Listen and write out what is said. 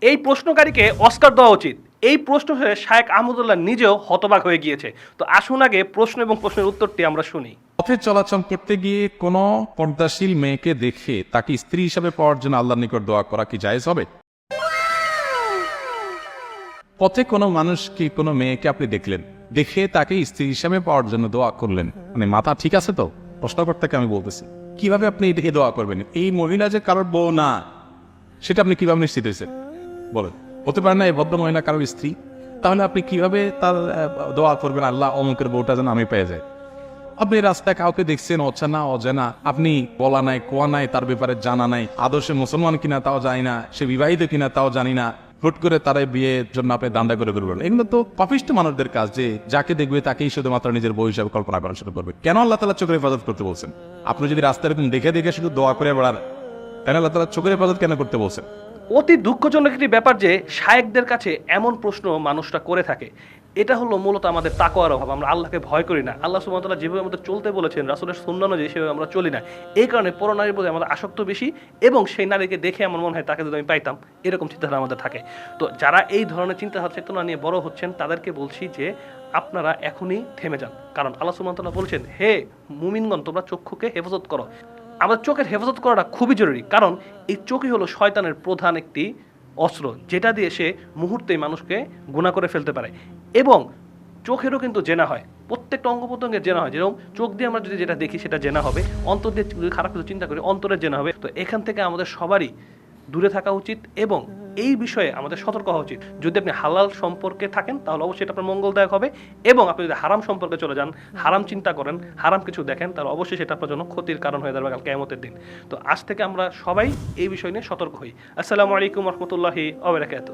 এই প্রশ্নকারীকে অস্কার দেওয়া উচিত। এই প্রশ্ন শুনে শায়েখ আহমদুল্লাহ নিজেও হতবাক হয়ে গিয়েছে। তো আসুন আগে প্রশ্ন এবং প্রশ্নের উত্তরটি আমরা শুনি। পথে চলাচল করতে গিয়ে কোনো পর্দাশীল মেয়েকে দেখে তাকে স্ত্রী হিসাবে পাওয়ার জন্য আল্লাহর নিকট দোয়া করা কি জায়েজ হবে? পথে কোনো মানুষকে, কোনো মেয়েকে আপনি দেখলেন, দেখে তাকে স্ত্রী হিসাবে পাওয়ার জন্য দোয়া করলেন, মানে মাথা ঠিক আছে তো? প্রশ্নকর্তাকে আমি বলতেছি, কিভাবে আপনি এই দোয়া করবেন? এই মহিলা যে কারোর বউ না, সেটা আপনি কিভাবে নিশ্চিত হয়েছেন বলেন? হতে পারে না এই ভদ্র মহিলা কারোর স্ত্রী, তাহলে আপনি কিভাবে তার দোয়া করবেন আল্লাহ অমুকের বউটা যেন আমি পেয়ে যাই? আপনি রাস্তায় কাউকে দেখছেন অচেনা অজানা, আপনি বলা নাই কোয়া নাই, তার ব্যাপারে জানা নাই, আদর্শে মুসলমান কিনা তাও জানি না, সে বিবাহিত কিনা তাও জানি না, হুট করে তার বিয়ের জন্য আপনি দান্দা করে করবেন। এগুলো তো পাপিষ্ট মানুষদের কাজ, যে যাকে দেখবে তাকেই শুধুমাত্র নিজের বউ হিসাবে কল্পনা করা শুরু করবে। কেন আল্লাহ তাআলা চোখের হেফাজত করতে বলছেন? আপনি যদি রাস্তায় এরকম দেখে দেখে শুধু দোয়া করে বেড়ান, তাহলে আল্লাহ তাআলা চোখের হেফাজত কেন করতে বলছেন? অতি দুঃখজনক একটি ব্যাপার যে শায়েকদের কাছে এমন প্রশ্ন মানুষরা করে থাকে। এটা হলো মূলত আমাদের তাকওয়ার অভাব। আমরা আল্লাহকে ভয় করি না। আল্লাহ সুবহানাহু ওয়া তাআলা যেভাবে আমাদের চলতে বলেছেন, রাসূলের সুন্নাহ অনুযায়ী সেভাবে আমরা চলি না। এই কারণে পরনারীর প্রতি আমাদের আসক্ত বেশি, এবং সেই নারীকে দেখে আমার মনে হয় তাকে যদি আমি পাইতাম, এরকম চিন্তাধারা আমাদের থাকে। তো যারা এই ধরনের চিন্তাধারা চেতনা নিয়ে বড় হচ্ছেন তাদেরকে বলছি যে আপনারা এখনই থেমে যান। কারণ আল্লাহ সুবহানাহু ওয়া তাআলা বলেছেন, হে মুমিনগণ, তোমরা চক্ষুকে হেফাজত করো। আমাদের চোখের হেফাজত করাটা খুবই জরুরি, কারণ এই চোখই হলো শয়তানের প্রধান একটি অস্ত্র, যেটা দিয়ে সে মুহূর্তেই মানুষকে গুনাহ করে ফেলতে পারে। এবং চোখেরও কিন্তু জেনা হয়, প্রত্যেকটা অঙ্গ প্রত্যঙ্গের জেনা হয়। যেরকম চোখ দিয়ে আমরা যদি যেটা দেখি সেটা জেনা হবে, অন্তর দিয়ে যদি খারাপ কিছু চিন্তা করি অন্তরের জেনা হবে। তো এখান থেকে আমাদের সবারই দূরে থাকা উচিত এবং এই বিষয়ে আমাদের সতর্ক হওয়া উচিত। যদি আপনি হালাল সম্পর্কে থাকেন তাহলে অবশ্যই এটা আপনার মঙ্গলদায়ক হবে, এবং আপনি যদি হারাম সম্পর্কে চলে যান, হারাম চিন্তা করেন, হারাম কিছু দেখেন, তাহলে অবশ্যই সেটা আপনার জন্য ক্ষতির কারণ হয়ে দাঁড়াবে কাল কিয়ামতের দিন। তো আজ থেকে আমরা সবাই এই বিষয় নিয়ে সতর্ক হই। আসসালামু আলাইকুম ওয়া রাহমাতুল্লাহি ওয়া বারাকাতুহু।